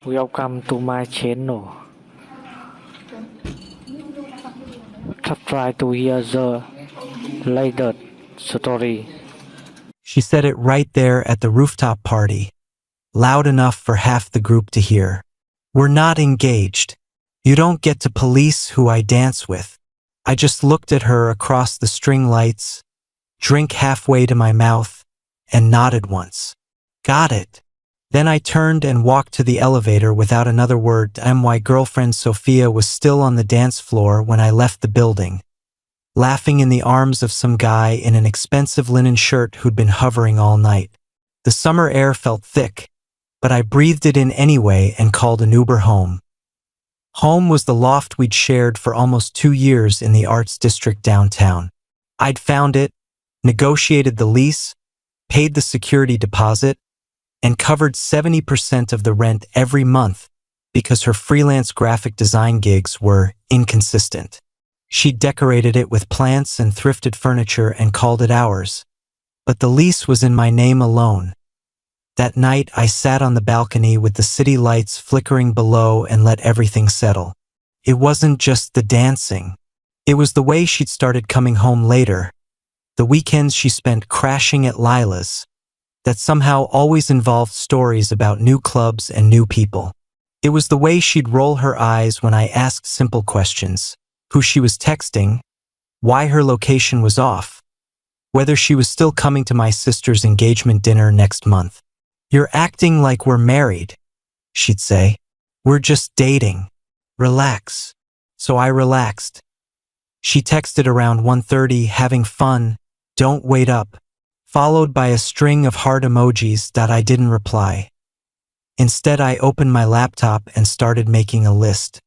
Welcome to my channel. Try to hear the latest story. She said it right there at the rooftop party, loud enough for half the group to hear. We're not engaged. You don't get to police who I dance with. I just looked at her across the string lights, drink halfway to my mouth, and nodded once. Got it. Then I turned and walked to the elevator without another word. My girlfriend Sophia was still on the dance floor when I left the building, laughing in the arms of some guy in an expensive linen shirt who'd been hovering all night. The summer air felt thick, but I breathed it in anyway and called an Uber home. Home was the loft we'd shared for almost 2 years in the arts district downtown. I'd found it, negotiated the lease, paid the security deposit, and covered 70% of the rent every month because her freelance graphic design gigs were inconsistent. She decorated it with plants and thrifted furniture and called it ours, but the lease was in my name alone. That night, I sat on the balcony with the city lights flickering below and let everything settle. It wasn't just the dancing. It was the way she'd started coming home later, the weekends she spent crashing at Lila's, that somehow always involved stories about new clubs and new people. It was the way she'd roll her eyes when I asked simple questions: who she was texting, why her location was off, whether she was still coming to my sister's engagement dinner next month. "You're acting like we're married," she'd say. "We're just dating. Relax." So I relaxed. She texted around 1:30, having fun, don't wait up, followed by a string of heart emojis that I didn't reply. Instead, I opened my laptop and started making a list.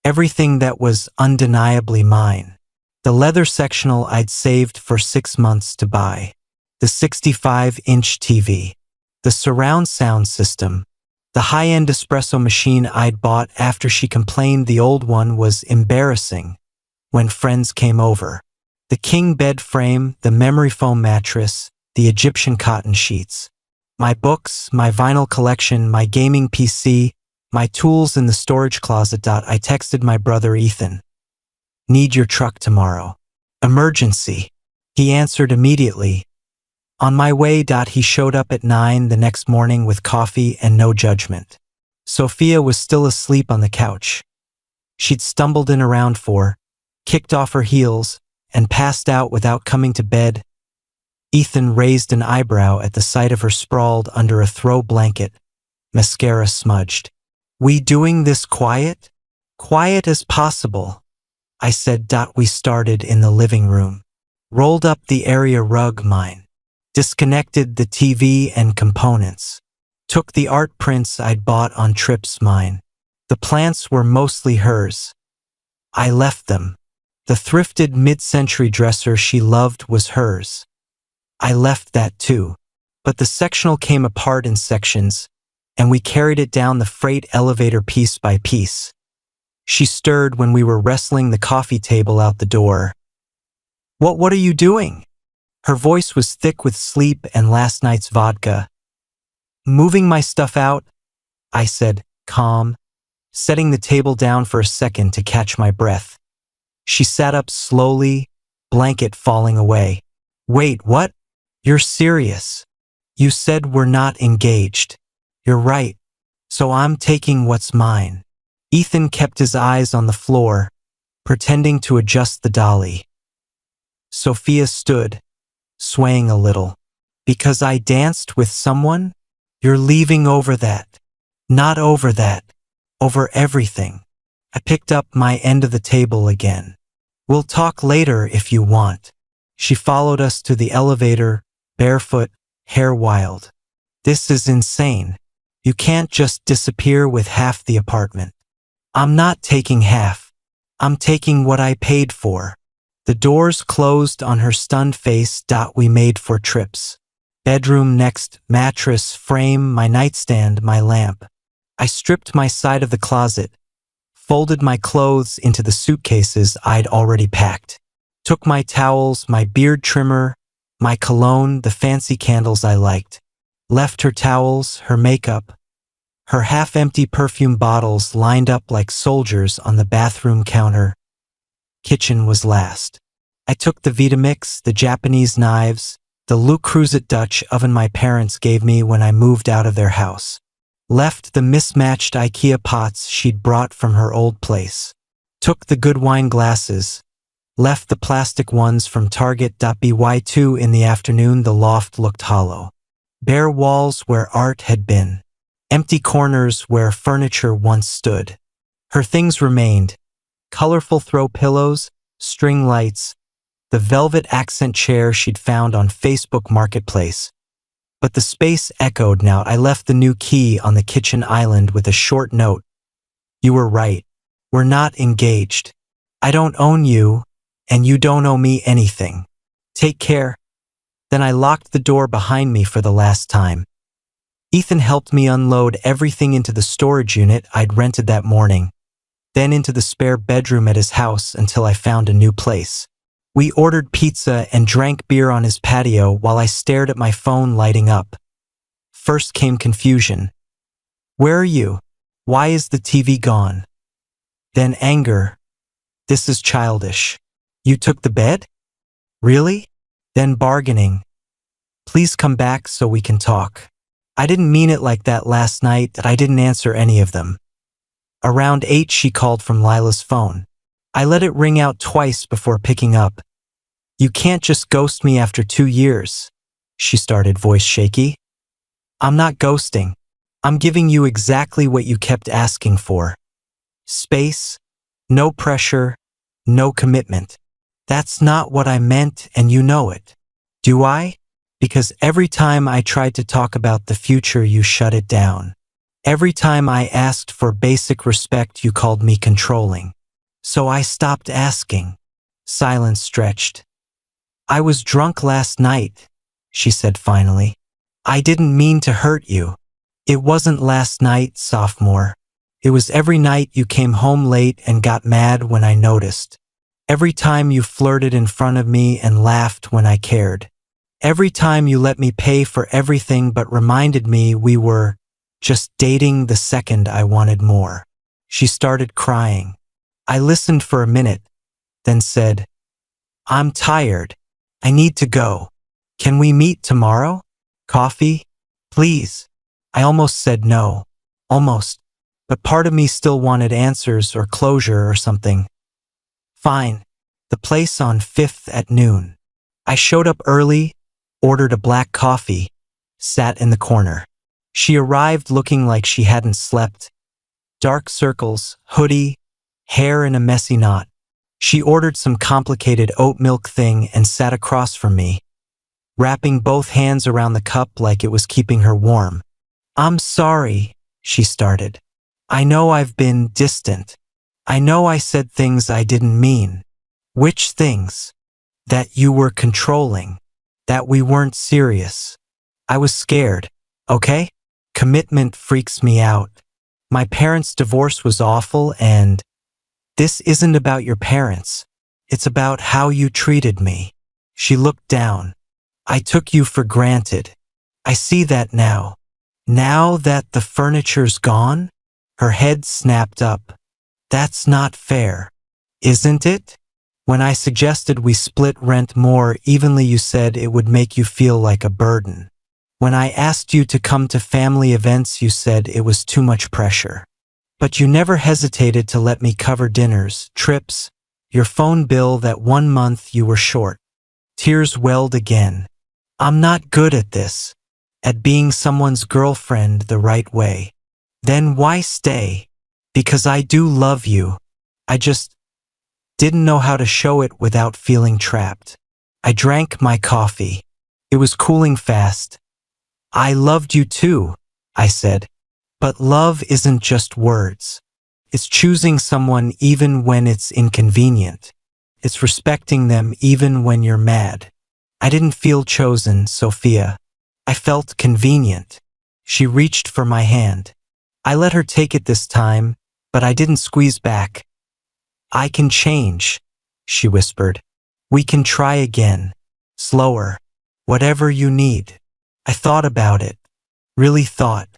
Everything that was undeniably mine. The leather sectional I'd saved for 6 months to buy. The 65-inch TV. The surround sound system. The high-end espresso machine I'd bought after she complained the old one was embarrassing when friends came over. The king bed frame, the memory foam mattress, the Egyptian cotton sheets. My books, my vinyl collection, my gaming PC, my tools in the storage closet. I texted my brother Ethan. "Need your truck tomorrow. Emergency." He answered immediately. On my way. He showed up at 9 the next morning with coffee and no judgment. Sophia was still asleep on the couch. She'd stumbled in around 4, kicked off her heels, and passed out without coming to bed. Ethan raised an eyebrow at the sight of her sprawled under a throw blanket, mascara smudged. "We doing this quiet?" "Quiet as possible," I said. We started in the living room. Rolled up the area rug mine. Disconnected the TV and components. Took the art prints I'd bought on trips mine. The plants were mostly hers. I left them. The thrifted mid-century dresser she loved was hers. I left that too. But the sectional came apart in sections, and we carried it down the freight elevator piece by piece. She stirred when we were wrestling the coffee table out the door. What are you doing?" Her voice was thick with sleep and last night's vodka. "Moving my stuff out," I said, calm, setting the table down for a second to catch my breath. She sat up slowly, blanket falling away. "Wait, what? You're serious? You said we're not engaged." "You're right. So I'm taking what's mine." Ethan kept his eyes on the floor, pretending to adjust the dolly. Sophia stood, swaying a little. "Because I danced with someone? You're leaving over that." "Not over that. Over everything." I picked up my end of the table again. "We'll talk later if you want." She followed us to the elevator, barefoot, hair wild. "This is insane. You can't just disappear with half the apartment." "I'm not taking half. I'm taking what I paid for." The doors closed on her stunned face. We made 4 trips. Bedroom next, mattress, frame, my nightstand, my lamp. I stripped my side of the closet, folded my clothes into the suitcases I'd already packed. Took my towels, my beard trimmer, my cologne, the fancy candles I liked. Left her towels, her makeup, Her half-empty perfume bottles lined up like soldiers on the bathroom counter. Kitchen was last. I took the Vitamix, the Japanese knives, the Le Creuset Dutch oven my parents gave me when I moved out of their house. Left the mismatched IKEA pots she'd brought from her old place. Took the good wine glasses. Left the plastic ones from Target. By 2 in the afternoon, the loft looked hollow. Bare walls where art had been. Empty corners where furniture once stood. Her things remained. Colorful throw pillows, string lights, the velvet accent chair she'd found on Facebook Marketplace. But the space echoed now. I left the new key on the kitchen island with a short note. You were right. We're not engaged. I don't own you, and you don't owe me anything. Take care. Then I locked the door behind me for the last time. Ethan helped me unload everything into the storage unit I'd rented that morning, then into the spare bedroom at his house until I found a new place. We ordered pizza and drank beer on his patio while I stared at my phone lighting up. First came confusion. Where are you? Why is the TV gone? Then anger. This is childish. You took the bed? Really? Then bargaining. Please come back so we can talk. I didn't mean it like that last night. I didn't answer any of them. Around 8 she called from Lila's phone. I let it ring out twice before picking up. You can't just ghost me after 2 years, she started, voice shaky. I'm not ghosting. I'm giving you exactly what you kept asking for. Space, no pressure, no commitment. That's not what I meant, and you know it. Do I? Because every time I tried to talk about the future, you shut it down. Every time I asked for basic respect, you called me controlling. So I stopped asking. Silence stretched. I was drunk last night, she said finally. I didn't mean to hurt you. It wasn't last night, sophomore. It was every night you came home late and got mad when I noticed. Every time you flirted in front of me and laughed when I cared. Every time you let me pay for everything but reminded me we were just dating the second I wanted more. She started crying. I listened for a minute, then said, I'm tired. I need to go. Can we meet tomorrow? Coffee? Please. I almost said no. Almost. But part of me still wanted answers or closure or something. Fine. The place on 5th at noon. I showed up early, ordered a black coffee, sat in the corner. She arrived looking like she hadn't slept. Dark circles, hoodie, hair in a messy knot. She ordered some complicated oat milk thing and sat across from me, wrapping both hands around the cup like it was keeping her warm. I'm sorry, she started. I know I've been distant. I know I said things I didn't mean. Which things? That you were controlling. That we weren't serious. I was scared, okay? Commitment freaks me out. My parents' divorce was awful, and this isn't about your parents. It's about how you treated me. She looked down. I took you for granted. I see that now. Now that the furniture's gone? Her head snapped up. That's not fair. Isn't it? When I suggested we split rent more evenly, you said it would make you feel like a burden. When I asked you to come to family events, you said it was too much pressure. But you never hesitated to let me cover dinners, trips, your phone bill that 1 month you were short. Tears welled again. I'm not good at this, at being someone's girlfriend the right way. Then why stay? Because I do love you. I just didn't know how to show it without feeling trapped. I drank my coffee. It was cooling fast. I loved you too, I said. But love isn't just words. It's choosing someone even when it's inconvenient. It's respecting them even when you're mad. I didn't feel chosen, Sophia. I felt convenient. She reached for my hand. I let her take it this time, but I didn't squeeze back. I can change, she whispered. We can try again. Slower. Whatever you need. I thought about it. Really thought.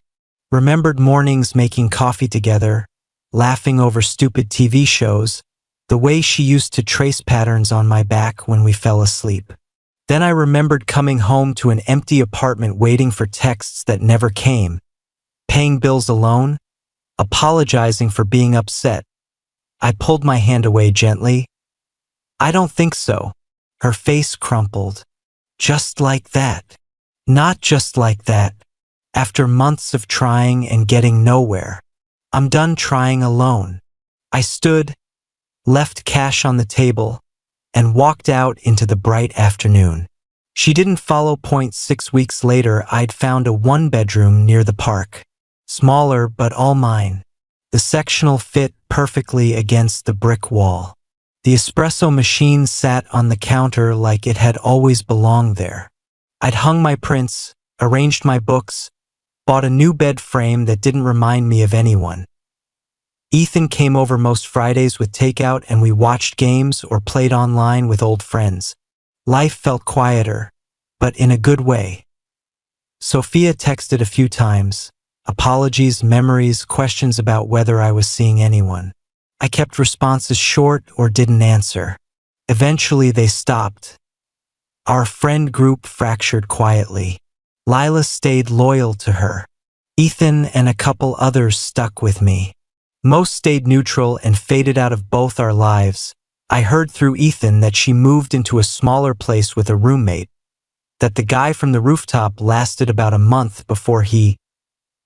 Remembered mornings making coffee together, laughing over stupid TV shows, the way she used to trace patterns on my back when we fell asleep. Then I remembered coming home to an empty apartment waiting for texts that never came, paying bills alone, apologizing for being upset. I pulled my hand away gently. I don't think so. Her face crumpled. Just like that. Not just like that. After months of trying and getting nowhere. I'm done trying alone. I stood, left cash on the table, and walked out into the bright afternoon. She didn't follow. 6 weeks later, I'd found a one-bedroom near the park. Smaller, but all mine. The sectional fit perfectly against the brick wall. The espresso machine sat on the counter like it had always belonged there. I'd hung my prints, arranged my books, bought a new bed frame that didn't remind me of anyone. Ethan came over most Fridays with takeout and we watched games or played online with old friends. Life felt quieter, but in a good way. Sophia texted a few times. Apologies, memories, questions about whether I was seeing anyone. I kept responses short or didn't answer. Eventually they stopped. Our friend group fractured quietly. Lila stayed loyal to her. Ethan and a couple others stuck with me. Most stayed neutral and faded out of both our lives. I heard through Ethan that she moved into a smaller place with a roommate, that the guy from the rooftop lasted about a month before he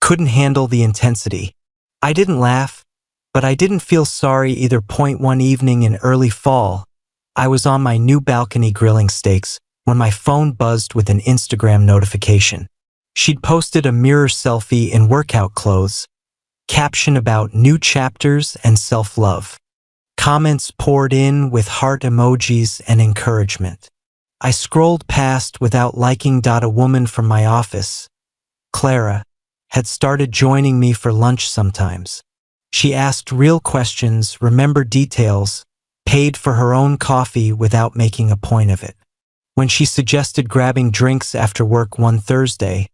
couldn't handle the intensity. I didn't laugh, but I didn't feel sorry either. One evening in early fall, I was on my new balcony grilling steaks when my phone buzzed with an Instagram notification. She'd posted a mirror selfie in workout clothes, caption about new chapters and self-love. Comments poured in with heart emojis and encouragement. I scrolled past without liking. A woman from my office, Clara, had started joining me for lunch sometimes. She asked real questions, remembered details, paid for her own coffee without making a point of it. When she suggested grabbing drinks after work one Thursday,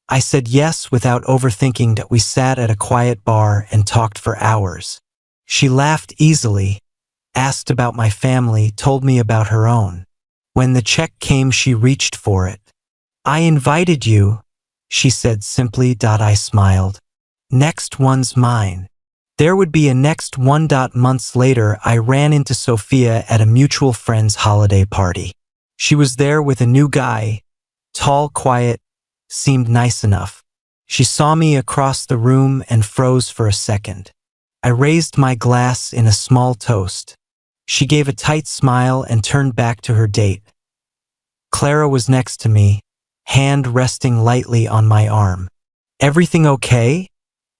I said yes without overthinking. We sat at a quiet bar and talked for hours. She laughed easily, asked about my family, told me about her own. When the check came, she reached for it. I invited you, she said simply. I smiled. Next one's mine. There would be a next one. Months later, I ran into Sophia at a mutual friend's holiday party. She was there with a new guy, tall, quiet, seemed nice enough. She saw me across the room and froze for a second. I raised my glass in a small toast. She gave a tight smile and turned back to her date. Clara was next to me, hand resting lightly on my arm. Everything okay?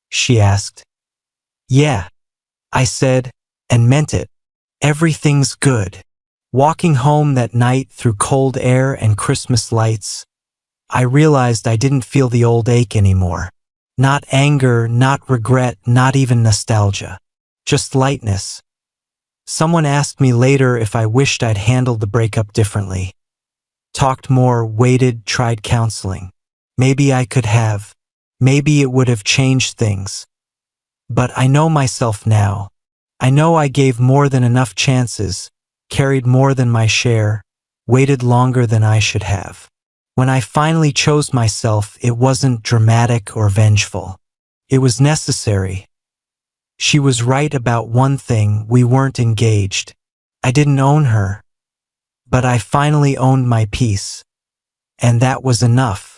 She asked. Yeah, I said, and meant it. Everything's good. Walking home that night through cold air and Christmas lights, I realized I didn't feel the old ache anymore. Not anger, not regret, not even nostalgia. Just lightness. Someone asked me later if I wished I'd handled the breakup differently. Talked more, waited, tried counseling. Maybe I could have. Maybe it would have changed things. But I know myself now. I know I gave more than enough chances, carried more than my share, waited longer than I should have. When I finally chose myself, it wasn't dramatic or vengeful. It was necessary. She was right about one thing: we weren't engaged. I didn't own her. But I finally owned my peace. And that was enough.